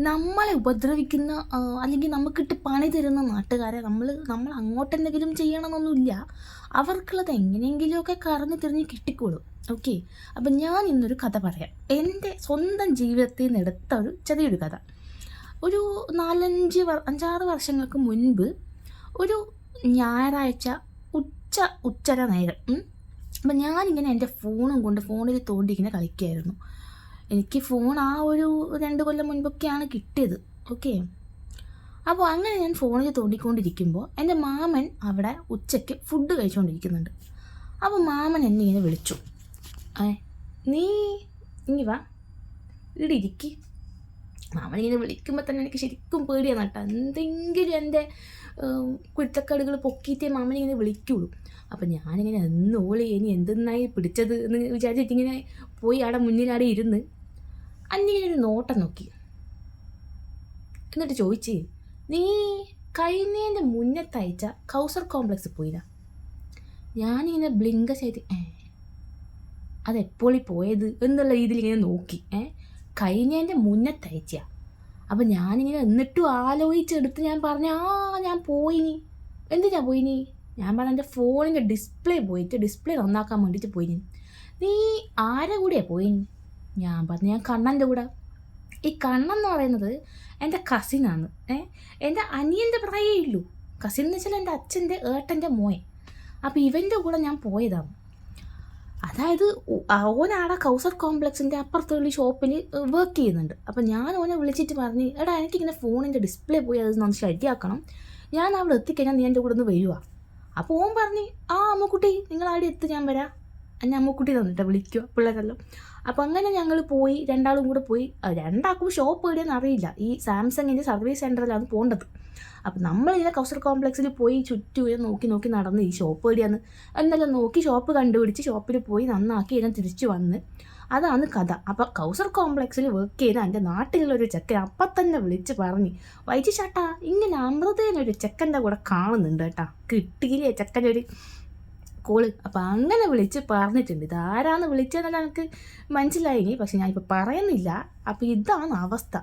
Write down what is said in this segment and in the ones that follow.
നമ്മളെ ഉപദ്രവിക്കുന്ന അല്ലെങ്കിൽ നമുക്കിട്ട് പണി തരുന്ന നാട്ടുകാരെ നമ്മൾ അങ്ങോട്ടെന്തെങ്കിലും ചെയ്യണമെന്നൊന്നുമില്ല. അവർക്കുള്ളത് എങ്ങനെയെങ്കിലുമൊക്കെ കറങ്ങി തിരിഞ്ഞ് കിട്ടിക്കോളും. ഓക്കെ. അപ്പം ഞാൻ ഇന്നൊരു കഥ പറയാം. എൻ്റെ സ്വന്തം ജീവിതത്തിൽ നിന്ന് എടുത്ത ഒരു ചെറിയൊരു കഥ. ഒരു 5-6 വർഷങ്ങൾക്ക് മുൻപ് ഒരു ഞായറാഴ്ച ഉച്ചര നേരം അപ്പം ഞാനിങ്ങനെ എൻ്റെ ഫോണും കൊണ്ട് ഫോണിൽ തോണ്ടി ഇങ്ങനെ കളിക്കുകയായിരുന്നു. എനിക്ക് ഫോൺ ആ ഒരു 2 കൊല്ലം മുൻപൊക്കെയാണ് കിട്ടിയത്. ഓക്കെ. അപ്പോൾ അങ്ങനെ ഞാൻ ഫോണിൽ തോണ്ടിക്കൊണ്ടിരിക്കുമ്പോൾ എൻ്റെ മാമൻ അവിടെ ഉച്ചയ്ക്ക് ഫുഡ് കഴിച്ചുകൊണ്ടിരിക്കുന്നുണ്ട്. അപ്പോൾ മാമൻ എന്നെ ഇങ്ങനെ വിളിച്ചു. നീ ഇങ്ങി വാ, ഇവിടെ ഇരിക്കി. മാമൻ ഇങ്ങനെ വിളിക്കുമ്പോൾ തന്നെ എനിക്ക് ശരിക്കും പേടിയാണ് കേട്ടോ. എന്തെങ്കിലും എൻ്റെ കുരുത്തക്കേടുകൾ പൊക്കിയിട്ടേ മാമൻ ഇങ്ങനെ വിളിക്കുള്ളൂ. അപ്പം ഞാനിങ്ങനെ ഇനി എന്തെന്നായി പിടിച്ചത് എന്ന് വിചാരിച്ചിട്ടിങ്ങനെ പോയി അവിടെ മുന്നിലാടെ ഇരുന്ന് അന്നിങ്ങനെ ഒരു നോട്ടം നോക്കി. എന്നിട്ട് ചോദിച്ച്, നീ കഴിഞ്ഞതിൻ്റെ മുന്നത്തയച്ച കൗസർ കോംപ്ലക്സ് പോയില്ല? ഞാനിങ്ങനെ ബ്ലിങ്ക ചെയ്ത് അതെപ്പോഴീ പോയത് എന്നുള്ള രീതിയിൽ ഇങ്ങനെ നോക്കി. കഴിഞ്ഞതിൻ്റെ മുന്നത്തയച്ച. അപ്പം ഞാനിങ്ങനെ എന്നിട്ടും ആലോചിച്ചെടുത്ത് ഞാൻ പറഞ്ഞു, ഞാൻ പോയിനി. എന്തിനാ പോയിനി? ഞാൻ പറഞ്ഞ എൻ്റെ ഫോണിൻ്റെ ഡിസ്പ്ലേ നന്നാക്കാൻ വേണ്ടിയിട്ട് പോയിനി. നീ ആരെ കൂടെയാണ് പോയിനി? ഞാൻ പറഞ്ഞു, ഞാൻ കണ്ണൻ്റെ കൂടെ. ഈ കണ്ണെന്ന് പറയുന്നത് എൻ്റെ കസിനാണ്. എൻ്റെ അനിയൻ്റെ പ്രായമേ ഉള്ളൂ. കസിൻ എന്ന് വെച്ചാൽ എൻ്റെ അച്ഛൻ്റെ ഏട്ടൻ്റെ മോൻ. അപ്പോൾ ഇവൻ്റെ കൂടെ ഞാൻ പോയതാണ്. അതായത് ഓനാടെ കൗസർ കോംപ്ലക്സിൻ്റെ അപ്പുറത്തുള്ള ഷോപ്പിൽ വർക്ക് ചെയ്യുന്നുണ്ട്. അപ്പം ഞാൻ ഓനെ വിളിച്ചിട്ട് പറഞ്ഞ്, എടാ എനിക്കിങ്ങനെ ഫോണിൻ്റെ ഡിസ്പ്ലേ പോയി അത് നമ്മൾ ശരിയാക്കണം, ഞാൻ അവിടെ എത്തിക്കഴിഞ്ഞാൽ നീ എൻ്റെ കൂടെ ഒന്ന് വരുവാ. അപ്പോൾ ഓൻ പറഞ്ഞ്, അമ്മുക്കുട്ടി നിങ്ങൾ അവിടെ എത്തി, ഞാൻ വരാം. എന്നെ അമ്മുക്കുട്ടി തന്നിട്ട് വിളിക്കുക പിള്ളേരെല്ലാം. അപ്പോൾ അങ്ങനെ ഞങ്ങൾ പോയി, രണ്ടാളും കൂടെ പോയി. രണ്ടാൾക്കും ഷോപ്പ് എവിടെയെന്ന് അറിയില്ല. ഈ സാംസങ്ങിൻ്റെ സർവീസ് സെൻറ്ററിലാണ് പോകേണ്ടത്. അപ്പം നമ്മളിങ്ങനെ കൗസർ കോംപ്ലക്സിൽ പോയി ചുറ്റും നോക്കി നടന്ന് ഈ ഷോപ്പ് എവിടെയാണ് എന്നെല്ലാം നോക്കി ഷോപ്പ് കണ്ടുപിടിച്ച് ഷോപ്പിൽ പോയി നന്നാക്കി ഇതിനെ തിരിച്ചു വന്ന്. അതാണ് കഥ. അപ്പോൾ കൗസർ കോംപ്ലക്സിൽ വർക്ക് ചെയ്ത എൻ്റെ നാട്ടിലുള്ളൊരു ചെക്കൻ അപ്പം തന്നെ വിളിച്ച് പറഞ്ഞ്, വൈജി ചേട്ടാ ഇങ്ങനെ അമൃതേനൊരു ചെക്കൻ്റെ കൂടെ കാണുന്നുണ്ട് കേട്ടാ, കിട്ടിയില്ലേ ചെക്കൻ്റെ ഒരു കോള്. അപ്പം അങ്ങനെ വിളിച്ച് പറഞ്ഞിട്ടുണ്ട്. ഇതാരാന്ന് വിളിച്ചതെന്നല്ല എനിക്ക് മനസ്സിലായിനി, പക്ഷെ ഞാനിപ്പോൾ പറയുന്നില്ല. അപ്പോൾ ഇതാണ് അവസ്ഥ.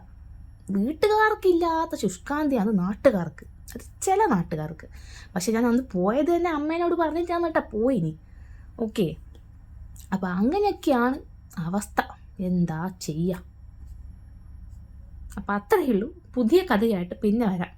വീട്ടുകാർക്കില്ലാത്ത ശുഷ്കാന്തിയാണ് നാട്ടുകാർക്ക്, അത് ചില നാട്ടുകാർക്ക്. പക്ഷെ ഞാൻ അന്ന് പോയത് തന്നെ അമ്മേനോട് പറഞ്ഞിട്ടാണ് കേട്ടോ പോയിനി. ഓക്കെ. അപ്പം അങ്ങനെയൊക്കെയാണ് അവസ്ഥ. എന്താ ചെയ്യുക? അപ്പം അത്രയേ ഉള്ളൂ. പുതിയ കഥയായിട്ട് പിന്നെ വരാം.